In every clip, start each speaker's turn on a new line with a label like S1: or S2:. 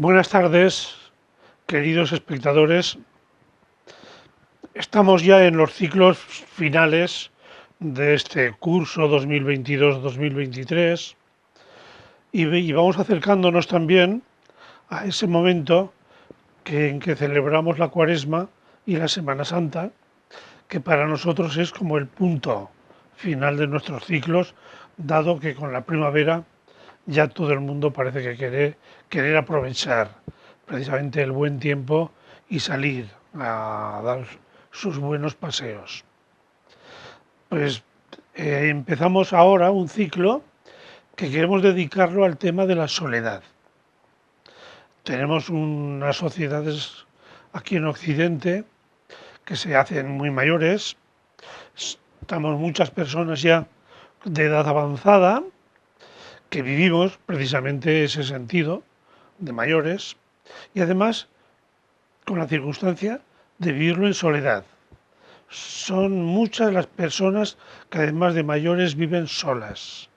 S1: Buenas tardes, queridos espectadores. Estamos ya en los ciclos finales de este curso 2022-2023 y vamos acercándonos también a ese momento en que celebramos la Cuaresma y la Semana Santa, que para nosotros es como el punto final de nuestros ciclos, dado que con la primavera ya todo el mundo parece que querer aprovechar precisamente el buen tiempo y salir a dar sus buenos paseos. Pues empezamos ahora un ciclo que queremos dedicarlo al tema de la soledad. Tenemos unas sociedades aquí en Occidente que se hacen muy mayores, estamos muchas personas ya de edad avanzada que vivimos precisamente ese sentido de mayores y además con la circunstancia de vivirlo en soledad. Son muchas las personas que además de mayores viven solas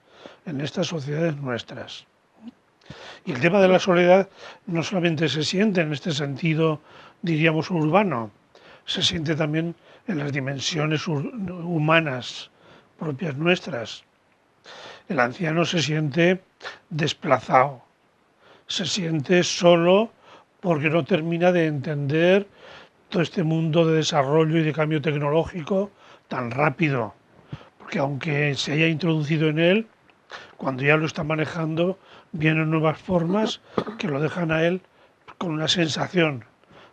S1: en estas sociedades nuestras. Y el tema de la soledad no solamente se siente en este sentido, diríamos, urbano, se siente también en las dimensiones humanas propias nuestras. El anciano se siente desplazado, se siente solo porque no termina de entender todo este mundo de desarrollo y de cambio tecnológico tan rápido, porque aunque se haya introducido en él, cuando ya lo está manejando, vienen nuevas formas que lo dejan a él con una sensación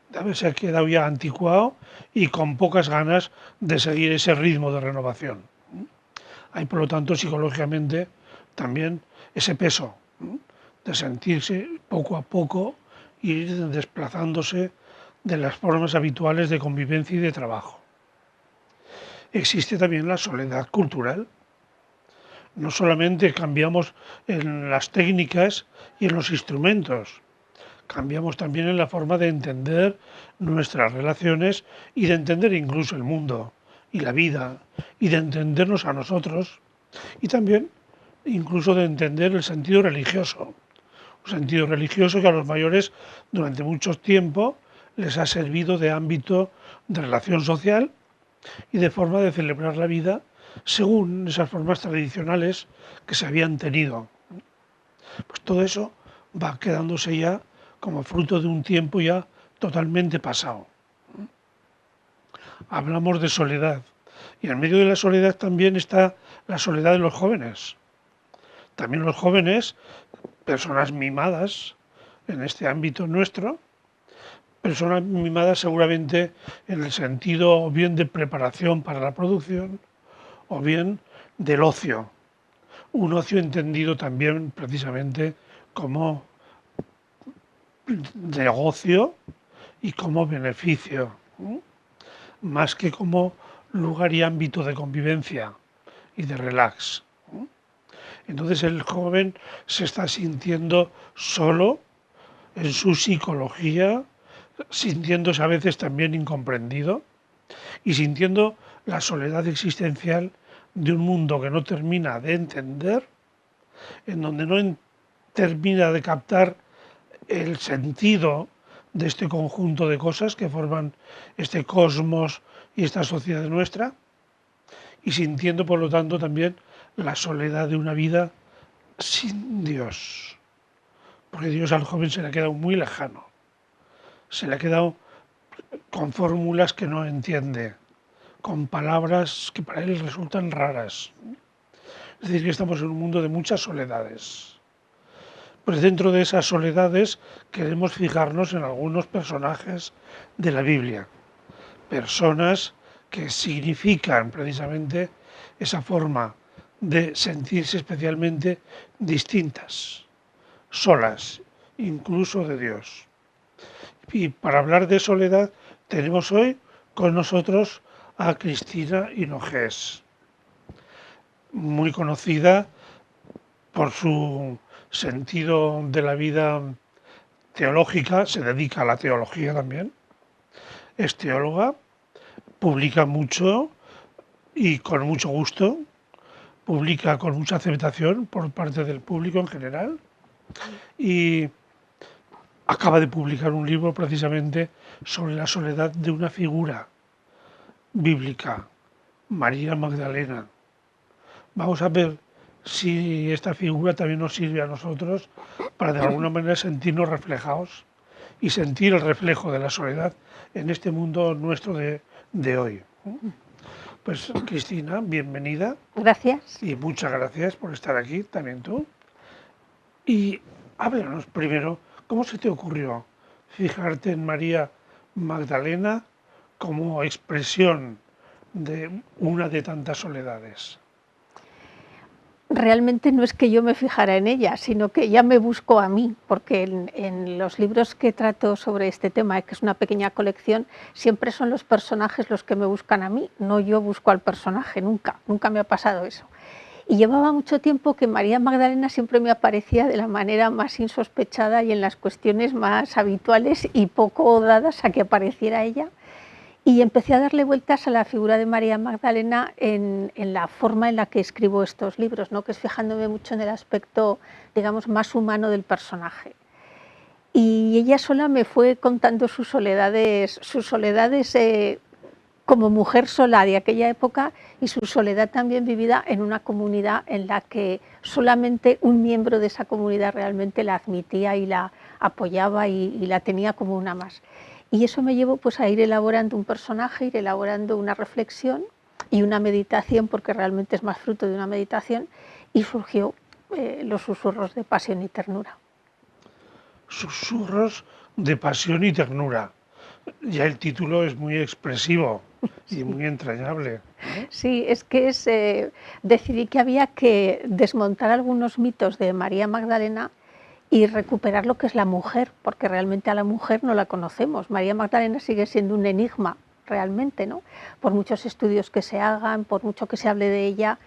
S1: de haberse quedado ya anticuado y con pocas ganas de seguir ese ritmo de renovación. Hay, por lo tanto, psicológicamente también ese peso de sentirse poco a poco ir desplazándose de las formas habituales de convivencia y de trabajo. Existe también la soledad cultural. No solamente cambiamos en las técnicas y en los instrumentos, cambiamos también en la forma de entender nuestras relaciones y de entender incluso el mundo y la vida y de entendernos a nosotros y también incluso de entender el sentido religioso. Un sentido religioso que a los mayores durante mucho tiempo les ha servido de ámbito de relación social y de forma de celebrar la vida según esas formas tradicionales que se habían tenido. Pues todo eso va quedándose ya como fruto de un tiempo ya totalmente pasado. Hablamos de soledad y en medio de la soledad también está la soledad de los jóvenes. También los jóvenes, personas mimadas en este ámbito nuestro, personas mimadas seguramente en el sentido o bien de preparación para la producción o bien del ocio. Un ocio entendido también precisamente como negocio y como beneficio, más que como lugar y ámbito de convivencia y de relax. Entonces el joven se está sintiendo solo en su psicología, sintiéndose a veces también incomprendido y sintiendo la soledad existencial de un mundo que no termina de entender, en donde no termina de captar el sentido de este conjunto de cosas que forman este cosmos y esta sociedad nuestra, y sintiendo por lo tanto también la soledad de una vida sin Dios, porque Dios al joven se le ha quedado muy lejano, se le ha quedado con fórmulas que no entiende, con palabras que para él resultan raras. Es decir, que estamos en un mundo de muchas soledades. Pues dentro de esas soledades queremos fijarnos en algunos personajes de la Biblia, personas que significan precisamente esa forma de sentirse especialmente distintas, solas, incluso de Dios. Y para hablar de soledad tenemos hoy con nosotros a Cristina Hinojés, muy conocida por su sentido de la vida teológica, se dedica a la teología también, es teóloga, publica mucho y con mucho gusto, publica con mucha aceptación por parte del público en general y acaba de publicar un libro precisamente sobre la soledad de una figura bíblica, María Magdalena. Vamos a ver si esta figura también nos sirve a nosotros para de alguna manera sentirnos reflejados y sentir el reflejo de la soledad en este mundo nuestro de hoy. Pues Cristina, bienvenida.
S2: Gracias.
S1: Y muchas gracias por estar aquí, también tú. Y háblanos primero, ¿cómo se te ocurrió fijarte en María Magdalena como expresión de una de tantas soledades?
S2: Realmente no es que yo me fijara en ella, sino que ella me buscó a mí, porque en los libros que trato sobre este tema, que es una pequeña colección, siempre son los personajes los que me buscan a mí, no yo busco al personaje, nunca me ha pasado eso. Y llevaba mucho tiempo que María Magdalena siempre me aparecía de la manera más insospechada y en las cuestiones más habituales y poco dadas a que apareciera ella. Y empecé a darle vueltas a la figura de María Magdalena en la forma en la que escribo estos libros, ¿no? Que es fijándome mucho en el aspecto, digamos, más humano del personaje. Y ella sola me fue contando sus soledades como mujer sola de aquella época y su soledad también vivida en una comunidad en la que solamente un miembro de esa comunidad realmente la admitía y la apoyaba y la tenía como una más. Y eso me llevó pues a ir elaborando un personaje, ir elaborando una reflexión y una meditación, porque realmente es más fruto de una meditación, y surgió Los susurros de pasión y ternura.
S1: Susurros de pasión y ternura. Ya el título es muy expresivo y muy entrañable, ¿no?
S2: Sí, es que decidí que había que desmontar algunos mitos de María Magdalena y recuperar lo que es la mujer, porque realmente a la mujer no la conocemos. María Magdalena sigue siendo un enigma realmente, ¿no? Por muchos estudios que se hagan, por mucho que se hable de ella,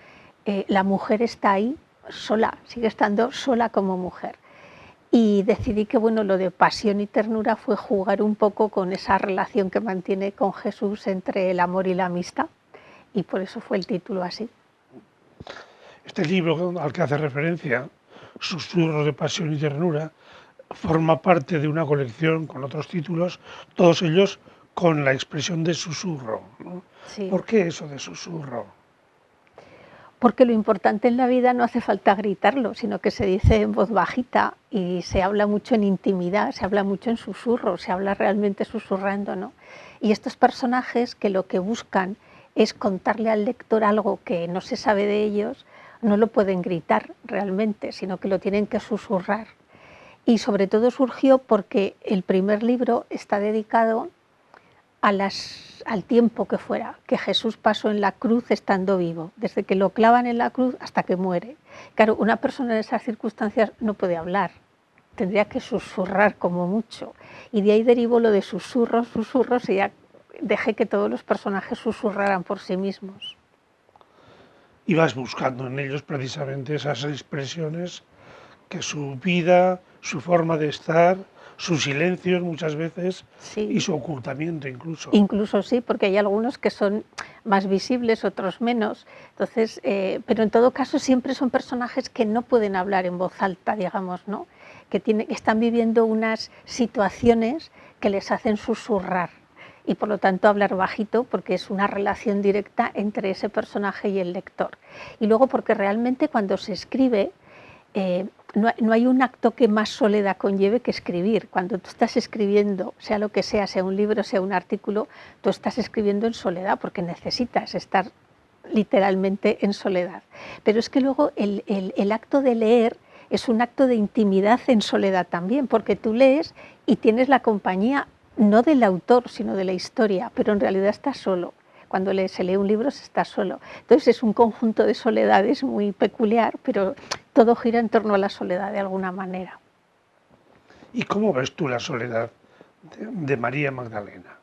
S2: la mujer está ahí sola, sigue estando sola como mujer. Y decidí que bueno, lo de pasión y ternura fue jugar un poco con esa relación que mantiene con Jesús entre el amor y la amistad, y por eso fue el título así.
S1: Este libro al que hace referencia, Susurros de pasión y ternura, forma parte de una colección con otros títulos, todos ellos con la expresión de susurro, ¿no?
S2: Sí.
S1: ¿Por qué eso de susurro?
S2: Porque lo importante en la vida no hace falta gritarlo, sino que se dice en voz bajita y se habla mucho en intimidad, se habla mucho en susurro, se habla realmente susurrando, ¿no? Y estos personajes que lo que buscan es contarle al lector algo que no se sabe de ellos, no lo pueden gritar realmente, sino que lo tienen que susurrar. Y sobre todo surgió porque el primer libro está dedicado al tiempo que fuera, que Jesús pasó en la cruz estando vivo, desde que lo clavan en la cruz hasta que muere. Claro, una persona en esas circunstancias no puede hablar, tendría que susurrar como mucho. Y de ahí derivó lo de susurros, y ya dejé que todos los personajes susurraran por sí mismos.
S1: Y vas buscando en ellos precisamente esas expresiones que su vida, su forma de estar, sus silencios muchas veces y
S2: Sí.
S1: su ocultamiento incluso.
S2: Incluso sí, porque hay algunos que son más visibles, otros menos. Entonces, pero en todo caso siempre son personajes que no pueden hablar en voz alta, digamos, ¿no? Que están viviendo unas situaciones que les hacen susurrar y por lo tanto hablar bajito, porque es una relación directa entre ese personaje y el lector. Y luego porque realmente cuando se escribe, no hay un acto que más soledad conlleve que escribir. Cuando tú estás escribiendo, sea lo que sea un libro, sea un artículo, tú estás escribiendo en soledad porque necesitas estar literalmente en soledad. Pero es que luego el acto de leer es un acto de intimidad en soledad también, porque tú lees y tienes la compañía no del autor, sino de la historia, pero en realidad estás solo. Cuando se lee un libro se está solo. Entonces es un conjunto de soledades muy peculiar, pero todo gira en torno a la soledad de alguna manera.
S1: ¿Y cómo ves tú la soledad de María Magdalena?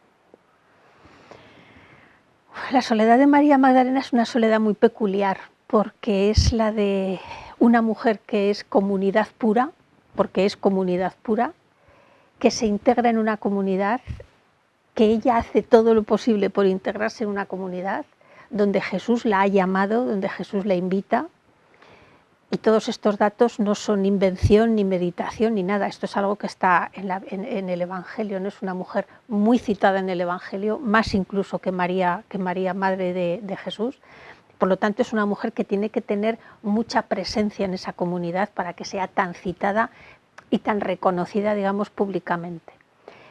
S2: La soledad de María Magdalena es una soledad muy peculiar, porque es la de una mujer que es comunidad pura, porque es comunidad pura, que se integra en una comunidad, que ella hace todo lo posible por integrarse en una comunidad, donde Jesús la ha llamado, donde Jesús la invita, Y todos estos datos no son invención ni meditación ni nada, esto es algo que está en el Evangelio, ¿no? Es una mujer muy citada en el Evangelio, más incluso que María madre de Jesús. Por lo tanto, es una mujer que tiene que tener mucha presencia en esa comunidad para que sea tan citada y tan reconocida, digamos, públicamente.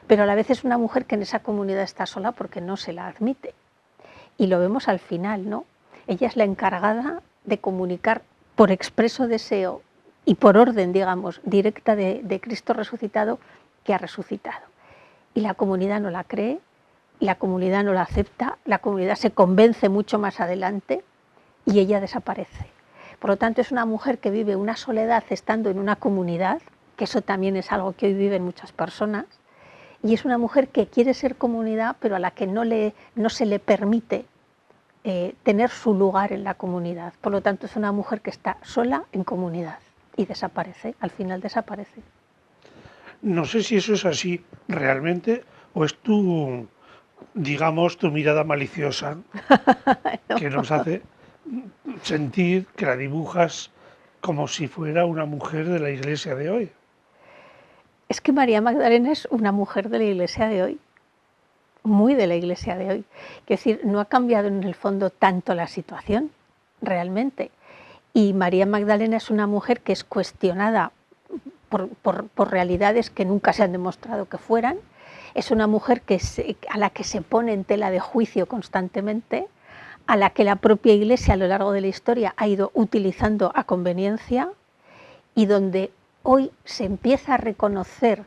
S2: Pero a la vez es una mujer que en esa comunidad está sola porque no se la admite. Y lo vemos al final, ¿no? Ella es la encargada de comunicar por expreso deseo y por orden, digamos, directa de Cristo resucitado, que ha resucitado. Y la comunidad no la cree, la comunidad no la acepta, la comunidad se convence mucho más adelante y ella desaparece. Por lo tanto, es una mujer que vive una soledad estando en una comunidad, que eso también es algo que hoy viven muchas personas, y es una mujer que quiere ser comunidad, pero a la que no se le permite tener su lugar en la comunidad. Por lo tanto, es una mujer que está sola en comunidad y desaparece, al final desaparece.
S1: No sé si eso es así realmente o es digamos, tu mirada maliciosa
S2: No.
S1: que nos hace sentir que la dibujas como si fuera una mujer de la iglesia de hoy.
S2: Es que María Magdalena es una mujer de la iglesia de hoy, muy de la iglesia de hoy. Es decir, no ha cambiado en el fondo tanto la situación, realmente. Y María Magdalena es una mujer que es cuestionada por realidades que nunca se han demostrado que fueran. Es una mujer a la que se pone en tela de juicio constantemente, a la que la propia Iglesia a lo largo de la historia ha ido utilizando a conveniencia y donde hoy se empieza a reconocer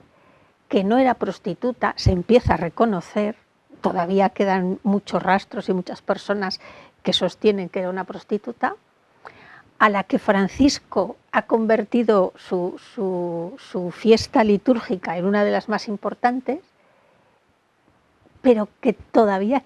S2: que no era prostituta, se empieza a reconocer, todavía quedan muchos rastros y muchas personas que sostienen que era una prostituta, a la que Francisco ha convertido su fiesta litúrgica en una de las más importantes, pero que todavía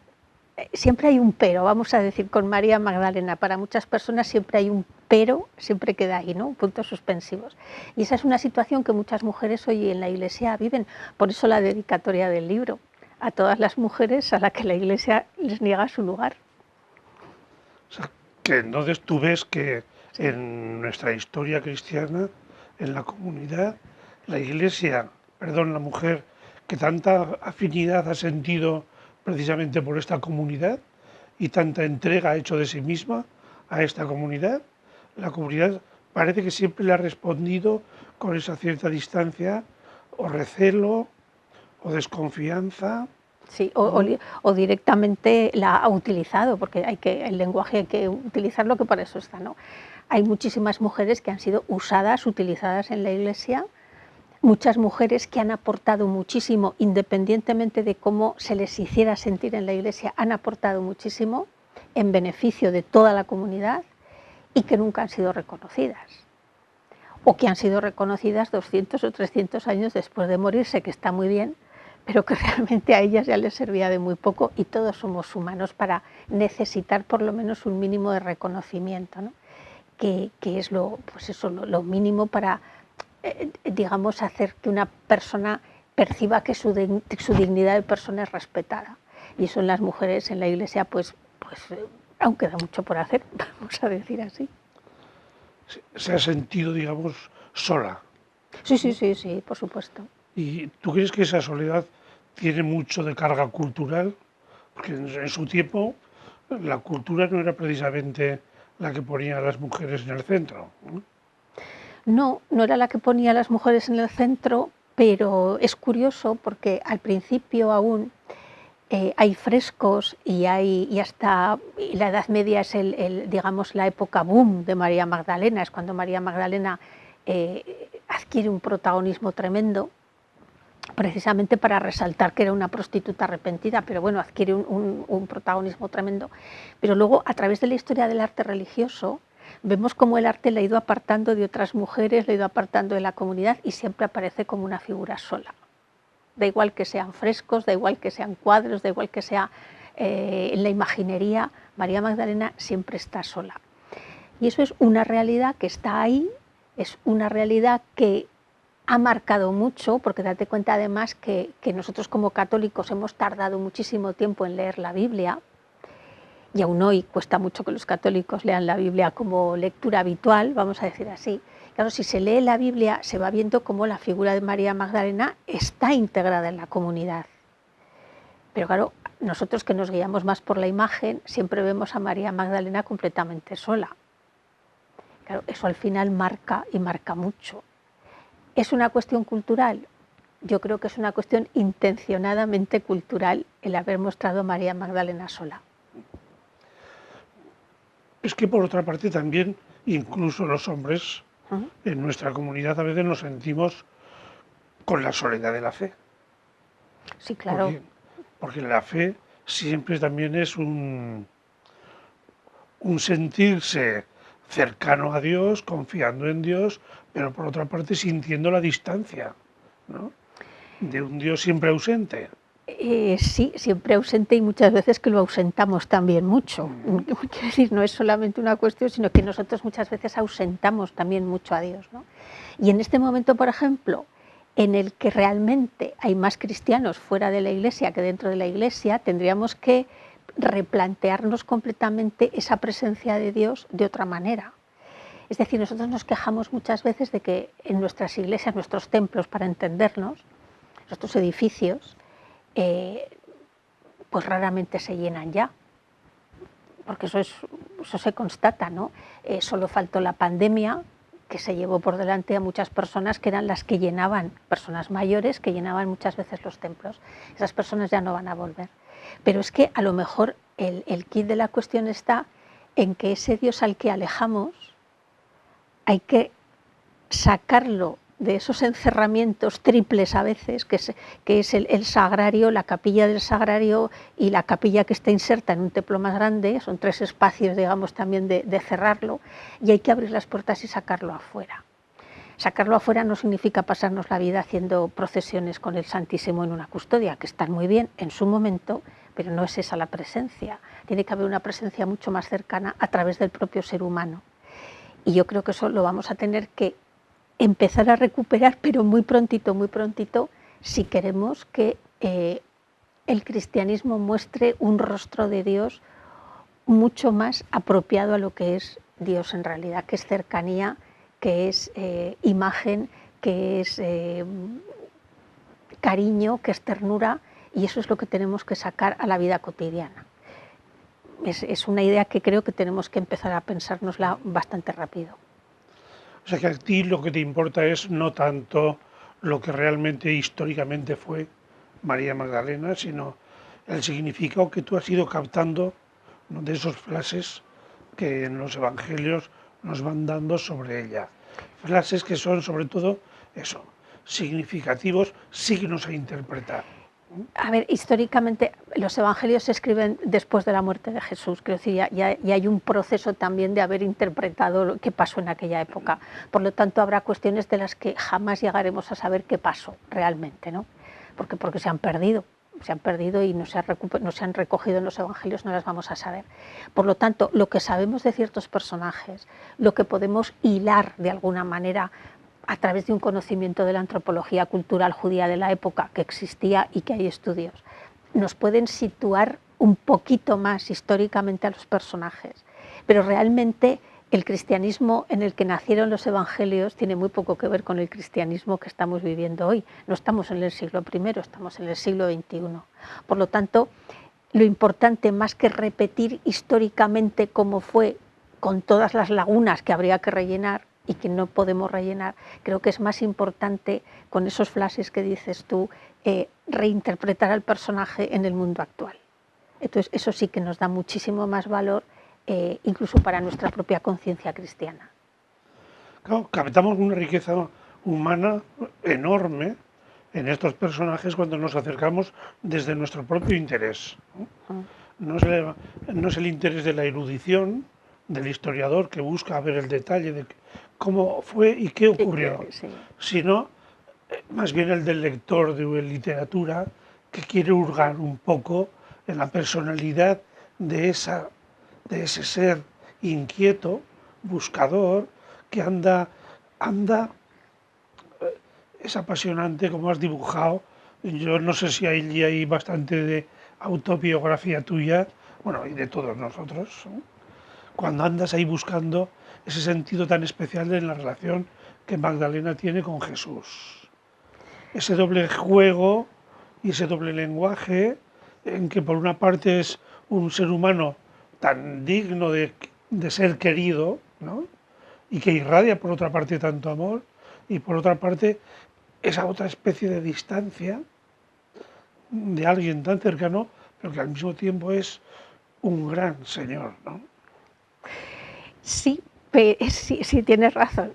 S2: siempre hay un pero, vamos a decir, con María Magdalena. Para muchas personas siempre hay un pero, siempre queda ahí, ¿no? Puntos suspensivos. Y esa es una situación que muchas mujeres hoy en la Iglesia viven. Por eso la dedicatoria del libro, a todas las mujeres a las que la Iglesia les niega su lugar.
S1: O sea, que entonces tú ves que
S2: Sí.
S1: en nuestra historia cristiana, en la comunidad, la iglesia, perdón, la mujer, que tanta afinidad ha sentido precisamente por esta comunidad y tanta entrega ha hecho de sí misma a esta comunidad, la comunidad parece que siempre le ha respondido con esa cierta distancia o recelo o desconfianza,
S2: Sí,
S1: ¿no?
S2: o directamente la ha utilizado, porque el lenguaje hay que utilizarlo, que para eso está, ¿no? Hay muchísimas mujeres que han sido usadas, utilizadas en la Iglesia, muchas mujeres que han aportado muchísimo, independientemente de cómo se les hiciera sentir en la Iglesia, han aportado muchísimo en beneficio de toda la comunidad y que nunca han sido reconocidas. O que han sido reconocidas 200 o 300 años después de morirse, que está muy bien, pero que realmente a ellas ya les servía de muy poco y todos somos humanos para necesitar por lo menos un mínimo de reconocimiento, ¿no? que es pues eso, lo mínimo para, digamos, hacer que una persona perciba que su dignidad de persona es respetada. Y eso en las mujeres en la Iglesia, pues aún queda mucho por hacer, vamos a decir así.
S1: Se ha sentido, digamos, sola.
S2: Sí, sí, sí, sí, por supuesto.
S1: ¿Y tú crees que esa soledad tiene mucho de carga cultural? Porque en su tiempo la cultura no era precisamente la que ponía a las mujeres en el centro, ¿no?
S2: No, no era la que ponía a las mujeres en el centro, pero es curioso porque al principio aún hay frescos y hasta la Edad Media es digamos, la época boom de María Magdalena, es cuando María Magdalena adquiere un protagonismo tremendo, precisamente para resaltar que era una prostituta arrepentida, pero bueno, adquiere un protagonismo tremendo. Pero luego, a través de la historia del arte religioso, vemos cómo el arte le ha ido apartando de otras mujeres, le ha ido apartando de la comunidad y siempre aparece como una figura sola. Da igual que sean frescos, da igual que sean cuadros, da igual que sea en la imaginería, María Magdalena siempre está sola. Y eso es una realidad que está ahí, es una realidad que ha marcado mucho, porque date cuenta además que nosotros como católicos hemos tardado muchísimo tiempo en leer la Biblia, y aún hoy cuesta mucho que los católicos lean la Biblia como lectura habitual, vamos a decir así. Claro, si se lee la Biblia, se va viendo cómo la figura de María Magdalena está integrada en la comunidad. Pero claro, nosotros que nos guiamos más por la imagen, siempre vemos a María Magdalena completamente sola. Claro, eso al final marca y marca mucho. ¿Es una cuestión cultural? Yo creo que es una cuestión intencionadamente cultural el haber mostrado a María Magdalena sola.
S1: Es que por otra parte también, incluso los hombres
S2: ¿Mm?
S1: en nuestra comunidad a veces nos sentimos con la soledad de la fe,
S2: Sí, claro.
S1: porque, porque la fe siempre también es un sentirse cercano a Dios, confiando en Dios, pero por otra parte sintiendo la distancia, ¿no?, de un Dios siempre ausente.
S2: Sí, siempre ausente y muchas veces que lo ausentamos también mucho.
S1: Mm.
S2: Quiero decir, no es solamente una cuestión, sino que nosotros muchas veces ausentamos también mucho a Dios, ¿no? Y en este momento, por ejemplo, en el que realmente hay más cristianos fuera de la Iglesia que dentro de la Iglesia, tendríamos que replantearnos completamente esa presencia de Dios de otra manera. Es decir, nosotros nos quejamos muchas veces de que en nuestras iglesias, nuestros templos, para entendernos, nuestros edificios, pues raramente se llenan ya, porque eso se constata, ¿no? Solo faltó la pandemia, que se llevó por delante a muchas personas que eran las que llenaban, personas mayores que llenaban muchas veces los templos. Esas personas ya no van a volver. Pero es que a lo mejor el quid de la cuestión está en que ese Dios al que alejamos hay que sacarlo de esos encerramientos triples a veces, que es el sagrario, la capilla del sagrario y la capilla que está inserta en un templo más grande, son 3 espacios, digamos, también de cerrarlo, y hay que abrir las puertas y sacarlo afuera. Sacarlo afuera no significa pasarnos la vida haciendo procesiones con el Santísimo en una custodia, que están muy bien en su momento, pero no es esa la presencia. Tiene que haber una presencia mucho más cercana a través del propio ser humano. Y yo creo que eso lo vamos a tener que empezar a recuperar, pero muy prontito, si queremos que el cristianismo muestre un rostro de Dios mucho más apropiado a lo que es Dios en realidad, que es cercanía, que es imagen, que es cariño, que es ternura, y eso es lo que tenemos que sacar a la vida cotidiana. Es una idea que creo que tenemos que empezar a pensárnosla bastante rápido.
S1: O sea que a ti lo que te importa es no tanto lo que realmente históricamente fue María Magdalena, sino el significado que tú has ido captando, ¿no?, de esos frases que en los evangelios nos van dando sobre ella. Frases que son sobre todo eso, significativos, signos a interpretar.
S2: A ver, históricamente los evangelios se escriben después de la muerte de Jesús, quiero decir, ya hay un proceso también de haber interpretado lo que pasó en aquella época. Por lo tanto, habrá cuestiones de las que jamás llegaremos a saber qué pasó realmente, ¿no? Porque se han perdido y no se han recogido en los evangelios, no las vamos a saber. Por lo tanto, lo que sabemos de ciertos personajes, lo que podemos hilar de alguna manera a través de un conocimiento de la antropología cultural judía de la época que existía y que hay estudios, nos pueden situar un poquito más históricamente a los personajes. Pero realmente el cristianismo en el que nacieron los evangelios tiene muy poco que ver con el cristianismo que estamos viviendo hoy. No estamos en el siglo I, estamos en el siglo XXI. Por lo tanto, lo importante, más que repetir históricamente cómo fue, con todas las lagunas que habría que rellenar y que no podemos rellenar, creo que es más importante, con esos flashes que dices tú, reinterpretar al personaje en el mundo actual. Entonces, eso sí que nos da muchísimo más valor, incluso para nuestra propia conciencia cristiana.
S1: Claro, captamos una riqueza humana enorme en estos personajes cuando nos acercamos desde nuestro propio interés, ¿no? No es el interés de la erudición, del historiador que busca ver el detalle de cómo fue y qué ocurrió,
S2: Sí.
S1: sino más bien el del lector de literatura que quiere hurgar un poco en la personalidad de ese ser inquieto, buscador, que anda, es apasionante como has dibujado. Yo no sé si hay bastante de autobiografía tuya, bueno, y de todos nosotros, ¿no? Cuando andas ahí buscando ese sentido tan especial de la relación que Magdalena tiene con Jesús. Ese doble juego y ese doble lenguaje en que por una parte es un ser humano tan digno de ser querido, ¿no? Y que irradia por otra parte tanto amor, y por otra parte esa otra especie de distancia de alguien tan cercano, pero que al mismo tiempo es un gran señor, ¿no?
S2: Sí, sí, sí, tienes razón.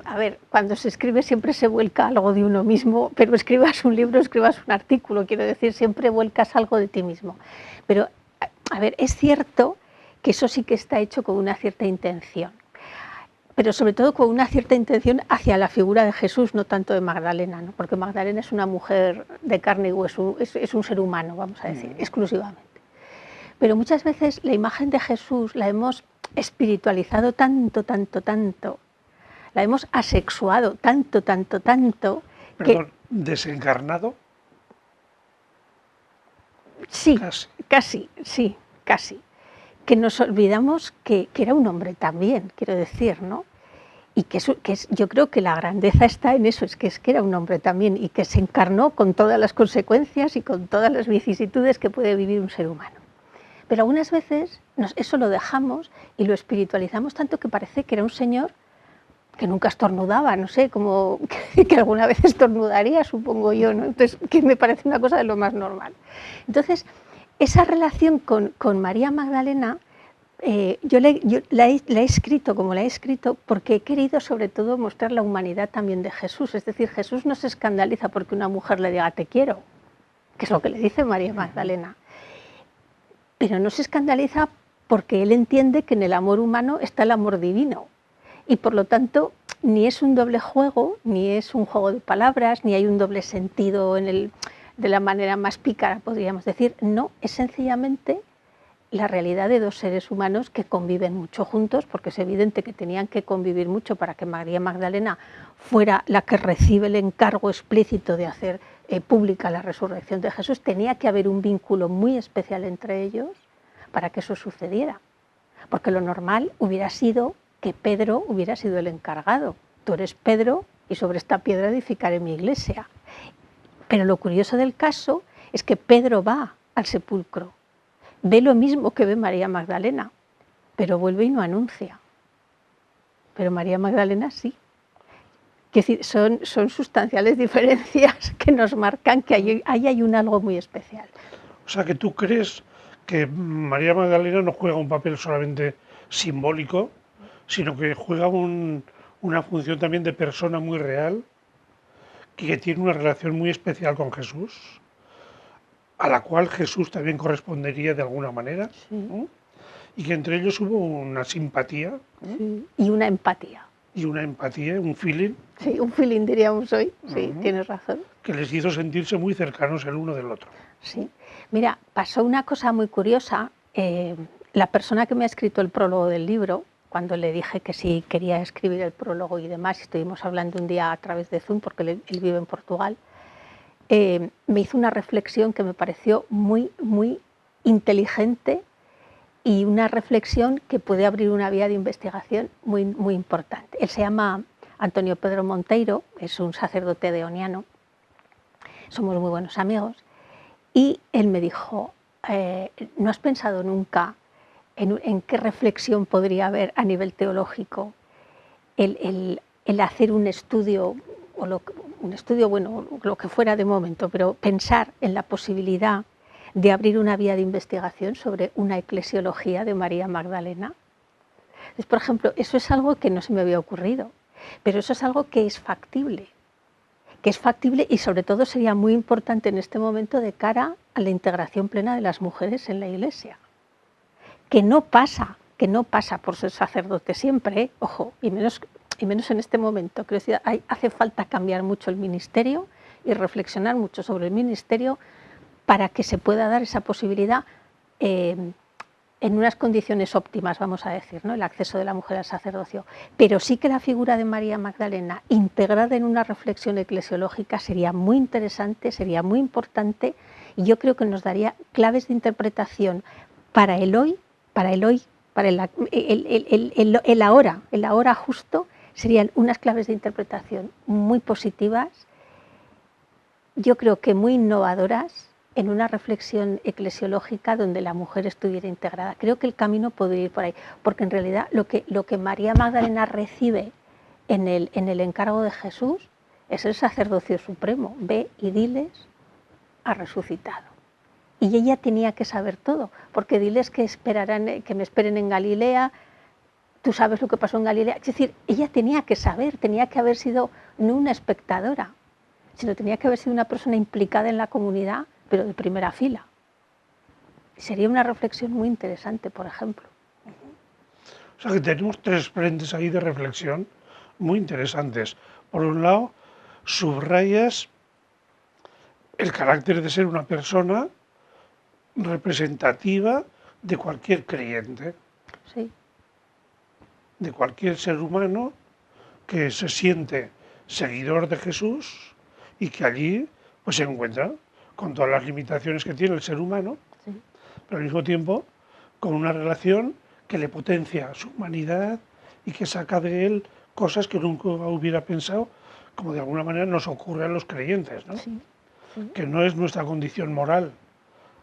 S2: A ver, cuando se escribe siempre se vuelca algo de uno mismo, pero escribas un libro, escribas un artículo, quiero decir, siempre vuelcas algo de ti mismo. Pero, a ver, es cierto que eso sí que está hecho con una cierta intención, pero sobre todo con una cierta intención hacia la figura de Jesús, no tanto de Magdalena, ¿no? Porque Magdalena es una mujer de carne y hueso, es un ser humano, vamos a decir, exclusivamente. Pero muchas veces la imagen de Jesús la hemos espiritualizado tanto, tanto, tanto, la hemos asexuado tanto, tanto, tanto, que
S1: Perdón, desencarnado,
S2: sí,
S1: casi.
S2: casi, sí, casi, que nos olvidamos que era un hombre también, quiero decir, ¿no? Y yo creo que la grandeza está en eso, es que era un hombre también y que se encarnó con todas las consecuencias y con todas las vicisitudes que puede vivir un ser humano. Pero algunas veces eso lo dejamos y lo espiritualizamos tanto que parece que era un señor que nunca estornudaba, no sé, como que alguna vez estornudaría, supongo yo, ¿no? Entonces, que me parece una cosa de lo más normal. Entonces, esa relación con María Magdalena, yo la he escrito como la he escrito porque he querido sobre todo mostrar la humanidad también de Jesús. Es decir, Jesús no se escandaliza porque una mujer le diga te quiero, que es lo que le dice María Magdalena. Pero no se escandaliza porque él entiende que en el amor humano está el amor divino. Y por lo tanto, ni es un doble juego, ni es un juego de palabras, ni hay un doble sentido de la manera más pícara, podríamos decir. No, es sencillamente la realidad de dos seres humanos que conviven mucho juntos, porque es evidente que tenían que convivir mucho para que María Magdalena fuera la que recibe el encargo explícito de hacer pública la resurrección de Jesús. Tenía que haber un vínculo muy especial entre ellos para que eso sucediera, porque lo normal hubiera sido que Pedro hubiera sido el encargado. Tú eres Pedro y sobre esta piedra edificaré mi iglesia. Pero lo curioso del caso es que Pedro va al sepulcro, ve lo mismo que ve María Magdalena, pero vuelve y no anuncia. Pero María Magdalena sí. Es decir, son sustanciales diferencias que nos marcan que ahí hay un algo muy especial.
S1: O sea, que tú crees que María Magdalena no juega un papel solamente simbólico, sino que juega una función también de persona muy real, que tiene una relación muy especial con Jesús, a la cual Jesús también correspondería de alguna manera,
S2: Sí,
S1: ¿no? Y que entre ellos hubo una simpatía, ¿no?
S2: sí. Y una empatía.
S1: Y una empatía, un feeling,
S2: Sí, un feeling diríamos hoy. Sí, tienes razón.
S1: que les hizo sentirse muy cercanos el uno del otro.
S2: Sí. Mira, pasó una cosa muy curiosa. La persona que me ha escrito el prólogo del libro, cuando le dije que sí quería escribir el prólogo y demás, estuvimos hablando un día a través de Zoom, porque él vive en Portugal, me hizo una reflexión que me pareció muy, muy inteligente y una reflexión que puede abrir una vía de investigación muy, muy importante. Él se llama Antonio Pedro Monteiro, es un sacerdote deoniano, somos muy buenos amigos, y él me dijo, ¿no has pensado nunca en qué reflexión podría haber a nivel teológico el hacer un estudio, un estudio, bueno, lo que fuera de momento, pero pensar en la posibilidad de abrir una vía de investigación sobre una eclesiología de María Magdalena? Entonces, por ejemplo, eso es algo que no se me había ocurrido, pero eso es algo que es factible y sobre todo sería muy importante en este momento de cara a la integración plena de las mujeres en la Iglesia, que no pasa por ser sacerdote siempre, ojo, y menos en este momento. Creo que hace falta cambiar mucho el ministerio y reflexionar mucho sobre el ministerio para que se pueda dar esa posibilidad en unas condiciones óptimas, vamos a decir, ¿no? El acceso de la mujer al sacerdocio. Pero sí que la figura de María Magdalena integrada en una reflexión eclesiológica sería muy interesante, sería muy importante, y yo creo que nos daría claves de interpretación para el hoy, para el ahora justo, serían unas claves de interpretación muy positivas, yo creo que muy innovadoras, en una reflexión eclesiológica donde la mujer estuviera integrada. Creo que el camino podría ir por ahí, porque en realidad lo que María Magdalena recibe en el encargo de Jesús es el sacerdocio supremo. Ve y diles, ha resucitado. Y ella tenía que saber todo, porque diles que me esperen en Galilea, tú sabes lo que pasó en Galilea. Es decir, ella tenía que saber, tenía que haber sido no una espectadora, sino tenía que haber sido una persona implicada en la comunidad, pero de primera fila. Sería una reflexión muy interesante, por ejemplo.
S1: O sea que tenemos tres frentes ahí de reflexión muy interesantes. Por un lado, subrayas el carácter de ser una persona representativa de cualquier creyente,
S2: Sí.
S1: de cualquier ser humano que se siente seguidor de Jesús y que allí pues se encuentra con todas las limitaciones que tiene el ser humano,
S2: Sí.
S1: pero al mismo tiempo con una relación que le potencia su humanidad y que saca de él cosas que nunca hubiera pensado, como de alguna manera nos ocurre a los creyentes, ¿no?
S2: Sí. Sí.
S1: Que no es nuestra condición moral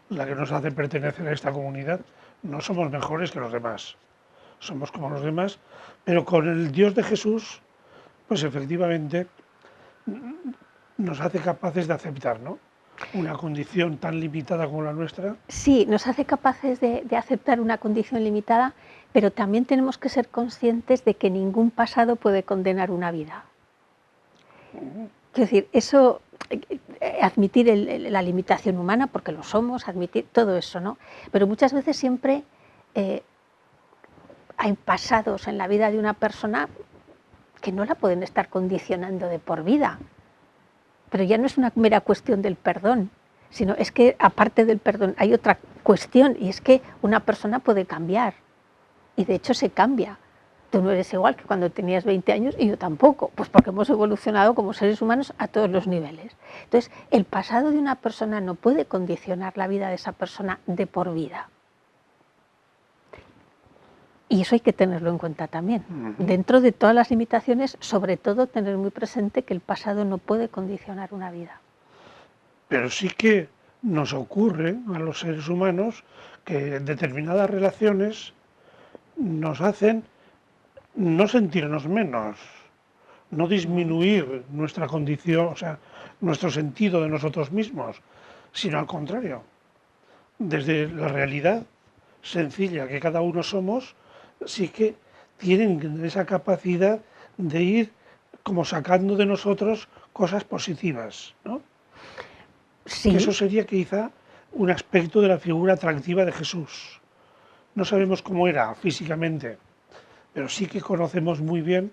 S1: la que nos hace pertenecer a esta comunidad, no somos mejores que los demás, somos como los demás, pero con el Dios de Jesús, pues efectivamente nos hace capaces de aceptar, ¿no?, una condición tan limitada como la nuestra.
S2: Sí, nos hace capaces de aceptar una condición limitada, pero también tenemos que ser conscientes de que ningún pasado puede condenar una vida. Es decir, eso, admitir la limitación humana, porque lo somos, admitir todo eso, ¿no? Pero muchas veces siempre hay pasados en la vida de una persona que no la pueden estar condicionando de por vida. Pero ya no es una mera cuestión del perdón, sino es que aparte del perdón hay otra cuestión, y es que una persona puede cambiar, y de hecho se cambia. Tú no eres igual que cuando tenías 20 años y yo tampoco, pues porque hemos evolucionado como seres humanos a todos los niveles. Entonces, el pasado de una persona no puede condicionar la vida de esa persona de por vida. Y eso hay que tenerlo en cuenta también. Dentro de todas las limitaciones, sobre todo tener muy presente que el pasado no puede condicionar una vida.
S1: Pero sí que nos ocurre a los seres humanos que determinadas relaciones nos hacen no sentirnos menos, no disminuir nuestra condición, o sea, nuestro sentido de nosotros mismos, sino al contrario, desde la realidad sencilla que cada uno somos, sí que tienen esa capacidad de ir como sacando de nosotros cosas positivas, ¿no?
S2: Sí.
S1: Que eso sería quizá un aspecto de la figura atractiva de Jesús. No sabemos cómo era físicamente, pero sí que conocemos muy bien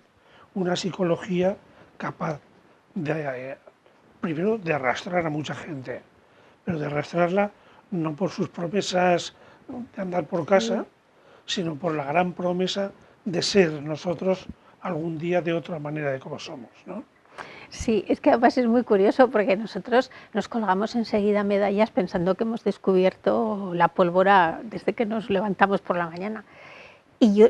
S1: una psicología capaz de, primero, de arrastrar a mucha gente, pero de arrastrarla no por sus promesas de andar por casa, sino por la gran promesa de ser nosotros algún día de otra manera de como somos, ¿no?
S2: Sí, es que además es muy curioso porque nosotros nos colgamos enseguida medallas pensando que hemos descubierto la pólvora desde que nos levantamos por la mañana. Y yo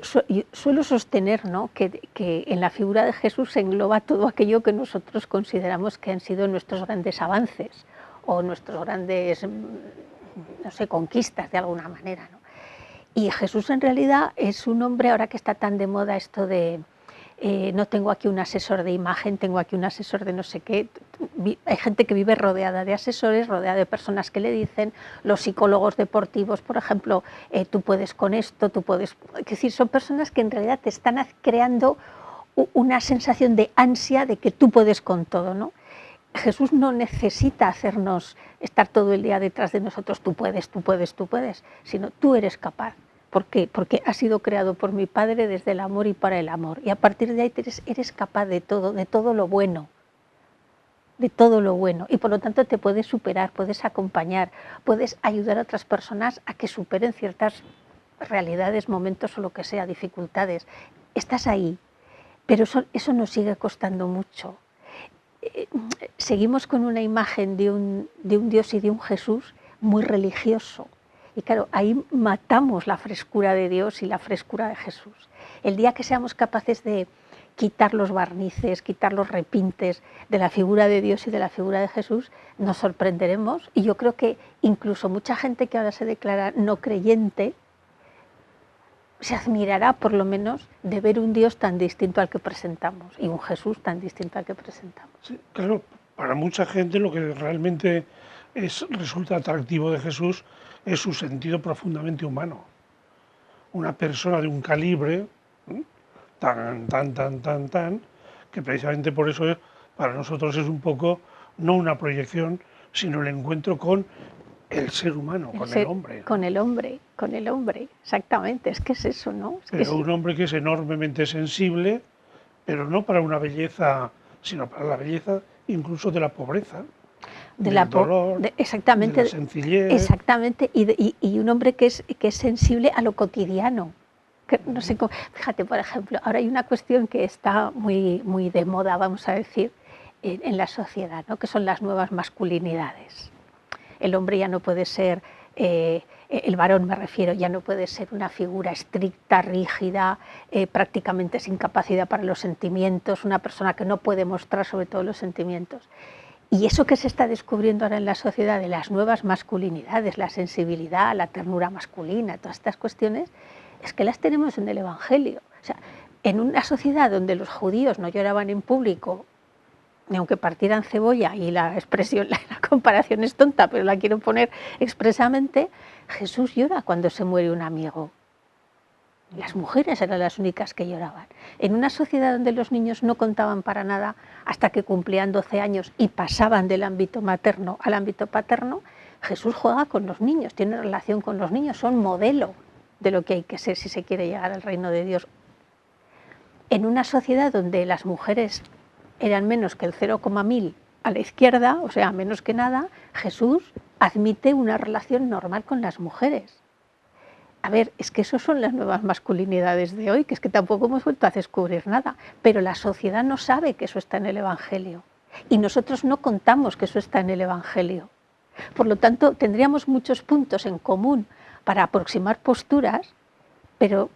S2: suelo sostener, ¿no?, que en la figura de Jesús se engloba todo aquello que nosotros consideramos que han sido nuestros grandes avances o nuestros grandes, no sé, conquistas de alguna manera, ¿no? Y Jesús en realidad es un hombre, ahora que está tan de moda esto de no tengo aquí un asesor de imagen, tengo aquí un asesor de no sé qué. Hay gente que vive rodeada de asesores, rodeada de personas que le dicen, los psicólogos deportivos, por ejemplo, tú puedes con esto, tú puedes... Es decir, son personas que en realidad te están creando una sensación de ansia de que tú puedes con todo, ¿no? Jesús no necesita hacernos estar todo el día detrás de nosotros, tú puedes, tú puedes, tú puedes, sino tú eres capaz. ¿Por qué? Porque has sido creado por mi Padre desde el amor y para el amor. Y a partir de ahí eres capaz de todo lo bueno. De todo lo bueno. Y por lo tanto te puedes superar, puedes acompañar, puedes ayudar a otras personas a que superen ciertas realidades, momentos o lo que sea, dificultades. Estás ahí. Pero eso nos sigue costando mucho. Seguimos con una imagen de un Dios y de un Jesús muy religioso. Y claro, ahí matamos la frescura de Dios y la frescura de Jesús. El día que seamos capaces de quitar los barnices, quitar los repintes de la figura de Dios y de la figura de Jesús, nos sorprenderemos. Y yo creo que incluso mucha gente que ahora se declara no creyente se admirará por lo menos de ver un Dios tan distinto al que presentamos y un Jesús tan distinto al que presentamos.
S1: Sí, claro, para mucha gente lo que realmente resulta atractivo de Jesús es su sentido profundamente humano. Una persona de un calibre tan, que precisamente por eso para nosotros es un poco no una proyección, sino el encuentro con el ser humano, con el hombre.
S2: Con el hombre, exactamente, es que es eso, ¿no?
S1: Pero un hombre que es enormemente sensible, pero no para una belleza, sino para la belleza incluso de la pobreza, del dolor,
S2: exactamente,
S1: de la sencillez.
S2: Exactamente, y un hombre que es sensible a lo cotidiano. Que, no sé cómo, fíjate, por ejemplo, ahora hay una cuestión que está muy de moda, vamos a decir, en la sociedad, ¿no? Que son las nuevas masculinidades. El hombre ya no puede ser, el varón me refiero, ya no puede ser una figura estricta, rígida, prácticamente sin capacidad para los sentimientos, una persona que no puede mostrar sobre todo los sentimientos. Y eso que se está descubriendo ahora en la sociedad de las nuevas masculinidades, la sensibilidad, la ternura masculina, todas estas cuestiones, es que las tenemos en el Evangelio. O sea, en una sociedad donde los judíos no lloraban en público, ni aunque partieran cebolla, y la expresión, la comparación es tonta, pero la quiero poner expresamente, Jesús llora cuando se muere un amigo. Las mujeres eran las únicas que lloraban. En una sociedad donde los niños no contaban para nada hasta que cumplían 12 años y pasaban del ámbito materno al ámbito paterno, Jesús juega con los niños, tiene relación con los niños, son modelo de lo que hay que ser si se quiere llegar al reino de Dios. En una sociedad donde las mujeres eran menos que el 0,1000 a la izquierda, o sea, menos que nada, Jesús admite una relación normal con las mujeres. A ver, es que eso son las nuevas masculinidades de hoy, que es que tampoco hemos vuelto a descubrir nada, pero la sociedad no sabe que eso está en el Evangelio y nosotros no contamos que eso está en el Evangelio. Por lo tanto, tendríamos muchos puntos en común para aproximar posturas, pero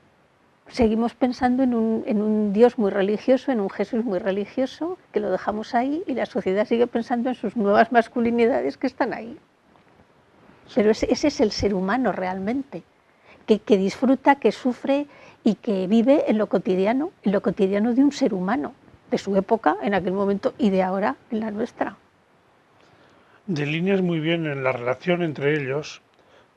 S2: seguimos pensando en un Dios muy religioso, en un Jesús muy religioso, que lo dejamos ahí y la sociedad sigue pensando en sus nuevas masculinidades que están ahí. Pero ese es el ser humano realmente. Que disfruta, que sufre y que vive en lo cotidiano de un ser humano, de su época, en aquel momento, y de ahora, en la nuestra.
S1: Delineas muy bien en la relación entre ellos,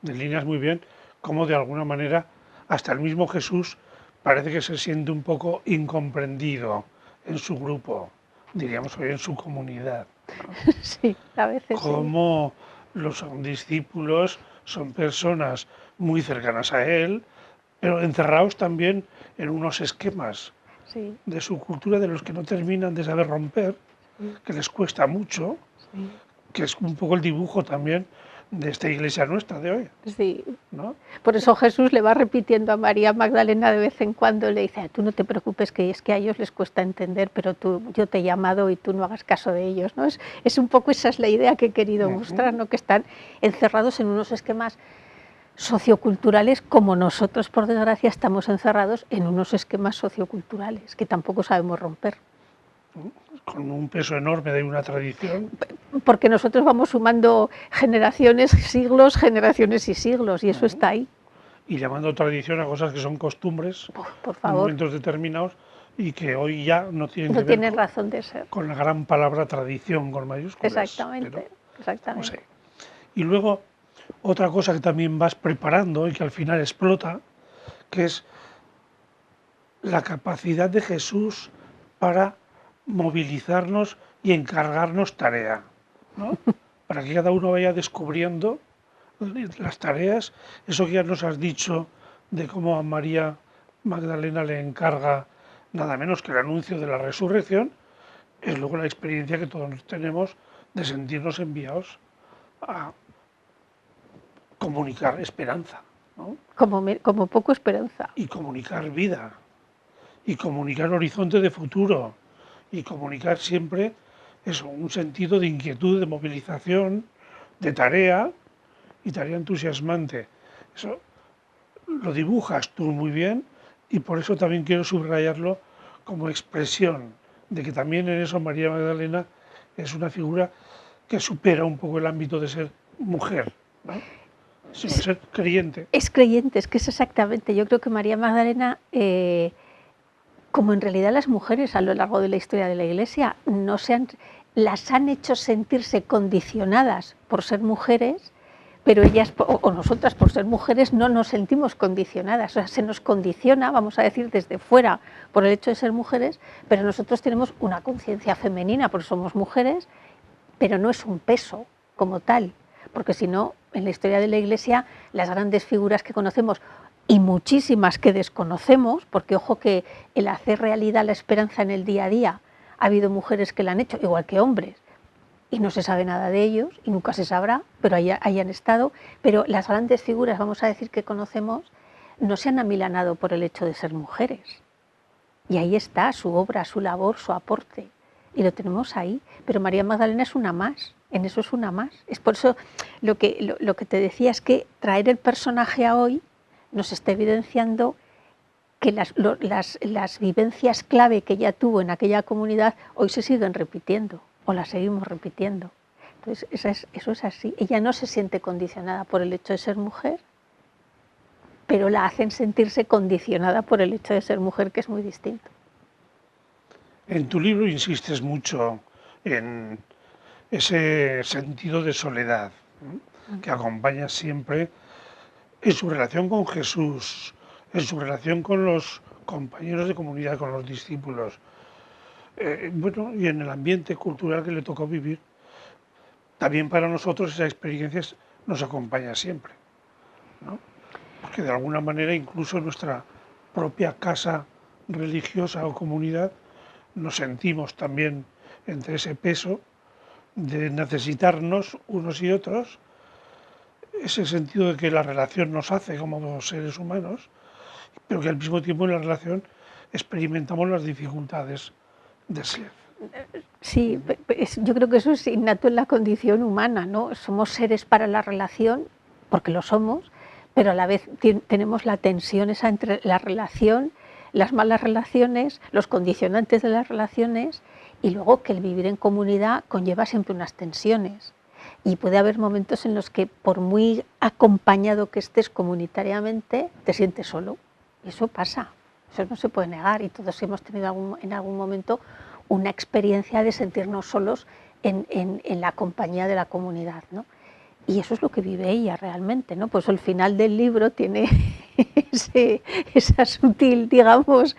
S1: delineas muy bien cómo de alguna manera hasta el mismo Jesús parece que se siente un poco incomprendido en su grupo, diríamos hoy en su comunidad, ¿no?
S2: Sí, a veces
S1: Cómo los discípulos son personas muy cercanas a él, pero encerrados también en unos esquemas de su cultura de los que no terminan de saber romper, que les cuesta mucho, que es un poco el dibujo también de esta iglesia nuestra de hoy.
S2: Sí.
S1: ¿No?
S2: Por eso Jesús le va repitiendo a María Magdalena de vez en cuando, le dice, tú no te preocupes, que es que a ellos les cuesta entender, pero yo te he llamado y tú no hagas caso de ellos, ¿no? Es un poco esa es la idea que he querido mostrar, ¿no? Que están encerrados en unos esquemas socioculturales como nosotros, por desgracia, estamos encerrados en unos esquemas socioculturales que tampoco sabemos romper.
S1: Con un peso enorme de una tradición.
S2: Porque nosotros vamos sumando generaciones y siglos, y eso está ahí.
S1: Y llamando tradición a cosas que son costumbres
S2: por
S1: en momentos determinados y que hoy ya no tienen que ver
S2: tienen razón de ser.
S1: Con la gran palabra tradición con mayúsculas.
S2: Exactamente, exactamente.
S1: No sé. Y luego, otra cosa que también vas preparando y que al final explota, que es la capacidad de Jesús para movilizarnos y encargarnos tarea, ¿no? Para que cada uno vaya descubriendo las tareas, eso que ya nos has dicho de cómo a María Magdalena le encarga nada menos que el anuncio de la resurrección, es luego la experiencia que todos tenemos de sentirnos enviados a comunicar esperanza, ¿no?
S2: Como poco esperanza.
S1: Y comunicar vida, y comunicar horizonte de futuro, y comunicar siempre eso, un sentido de inquietud, de movilización, de tarea, y tarea entusiasmante. Eso lo dibujas tú muy bien y por eso también quiero subrayarlo como expresión de que también en eso María Magdalena es una figura que supera un poco el ámbito de ser mujer, ¿no? Sino de ser creyente.
S2: Es creyente, es que es exactamente. Yo creo que María Magdalena, como en realidad las mujeres a lo largo de la historia de la Iglesia, no se han, las han hecho sentirse condicionadas por ser mujeres, pero ellas o nosotras por ser mujeres no nos sentimos condicionadas, o sea, se nos condiciona, vamos a decir, desde fuera por el hecho de ser mujeres, pero nosotros tenemos una conciencia femenina porque somos mujeres, pero no es un peso como tal, porque si no, en la historia de la Iglesia, las grandes figuras que conocemos y muchísimas que desconocemos, porque ojo que el hacer realidad la esperanza en el día a día, ha habido mujeres que la han hecho, igual que hombres, y no se sabe nada de ellos, y nunca se sabrá, pero ahí han estado, pero las grandes figuras, vamos a decir, que conocemos, no se han amilanado por el hecho de ser mujeres. Y ahí está su obra, su labor, su aporte, y lo tenemos ahí. Pero María Magdalena es una más, en eso es una más. Es por eso lo que te decía es que traer el personaje a hoy nos está evidenciando que las vivencias clave que ella tuvo en aquella comunidad hoy se siguen repitiendo o las seguimos repitiendo. Entonces, eso es así. Ella no se siente condicionada por el hecho de ser mujer, pero la hacen sentirse condicionada por el hecho de ser mujer, que es muy distinto.
S1: En tu libro insistes mucho en ese sentido de soledad, ¿no?, que acompaña siempre en su relación con Jesús, en su relación con los compañeros de comunidad, con los discípulos, bueno, y en el ambiente cultural que le tocó vivir. También para nosotros esa experiencia nos acompaña siempre, ¿no? Porque de alguna manera incluso en nuestra propia casa religiosa o comunidad nos sentimos también entre ese peso de necesitarnos unos y otros, ese sentido de que la relación nos hace como seres humanos, pero que al mismo tiempo en la relación experimentamos las dificultades de ser.
S2: Sí, yo creo que eso es innato en la condición humana, ¿no? Somos seres para la relación, porque lo somos, pero a la vez tenemos la tensión esa entre la relación, las malas relaciones, los condicionantes de las relaciones, y luego que el vivir en comunidad conlleva siempre unas tensiones. Y puede haber momentos en los que, por muy acompañado que estés comunitariamente, te sientes solo. Y eso pasa, eso no se puede negar, y todos hemos tenido en algún momento una experiencia de sentirnos solos en la compañía de la comunidad, ¿no? Y eso es lo que vive ella realmente, ¿no? Pues el final del libro tiene esa sutil, digamos,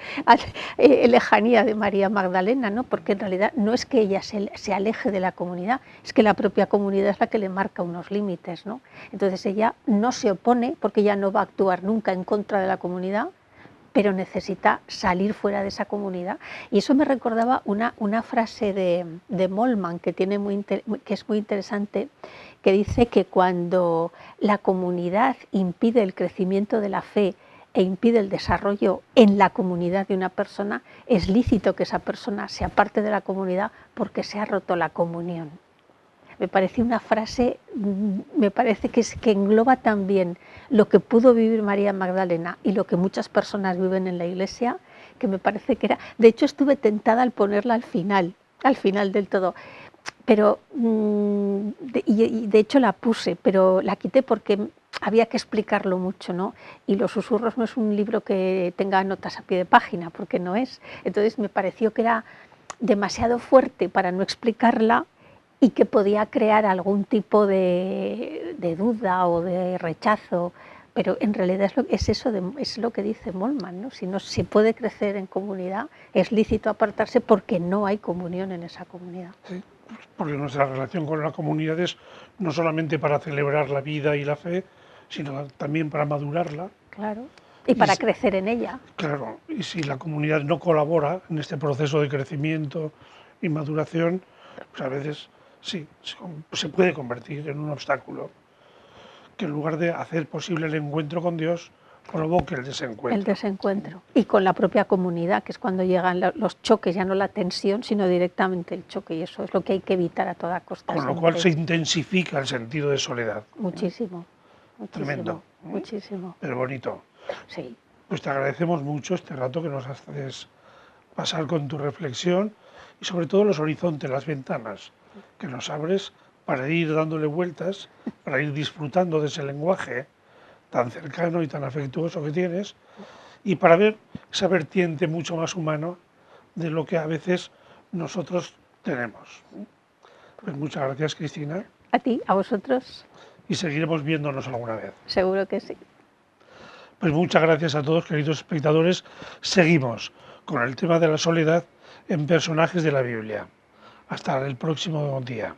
S2: lejanía de María Magdalena, ¿no? Porque en realidad no es que ella se aleje de la comunidad, es que la propia comunidad es la que le marca unos límites, ¿no? Entonces ella no se opone, porque ella no va a actuar nunca en contra de la comunidad, pero necesita salir fuera de esa comunidad. Y eso me recordaba una frase de Moltmann que es muy interesante, que dice que cuando la comunidad impide el crecimiento de la fe e impide el desarrollo en la comunidad de una persona, es lícito que esa persona se aparte de la comunidad porque se ha roto la comunión. Me parece una frase, me parece que engloba también lo que pudo vivir María Magdalena y lo que muchas personas viven en la Iglesia, que me parece que era... De hecho, estuve tentada al ponerla al final del todo, pero de hecho la puse, pero la quité porque había que explicarlo mucho, ¿no? Y Los susurros no es un libro que tenga notas a pie de página, porque no es. Entonces me pareció que era demasiado fuerte para no explicarla, y que podía crear algún tipo de duda o de rechazo, pero en realidad es lo que dice Moltmann, ¿no? Si no se puede crecer en comunidad, es lícito apartarse porque no hay comunión en esa comunidad.
S1: Sí, porque nuestra relación con la comunidad es no solamente para celebrar la vida y la fe, sino también para madurarla.
S2: Claro, y para crecer en ella.
S1: Claro, y si la comunidad no colabora en este proceso de crecimiento y maduración, pues a veces sí, se puede convertir en un obstáculo que en lugar de hacer posible el encuentro con Dios, provoque el desencuentro.
S2: El desencuentro. Y con la propia comunidad, que es cuando llegan los choques, ya no la tensión, sino directamente el choque, y eso es lo que hay que evitar a toda costa.
S1: Con lo cual se intensifica el sentido de soledad.
S2: Muchísimo.
S1: Tremendo.
S2: muchísimo.
S1: pero bonito.
S2: Sí,
S1: Pues te agradecemos mucho este rato que nos haces pasar con tu reflexión y sobre todo los horizontes, las ventanas que nos abres para ir dándole vueltas, para ir disfrutando de ese lenguaje tan cercano y tan afectuoso que tienes y para ver esa vertiente mucho más humana de lo que a veces nosotros tenemos. Pues muchas gracias, Cristina,
S2: a ti, a vosotros,
S1: y seguiremos viéndonos alguna vez.
S2: seguro que sí.
S1: Pues muchas gracias a todos, queridos espectadores. Seguimos con el tema de la soledad en personajes de la Biblia. Hasta el próximo día.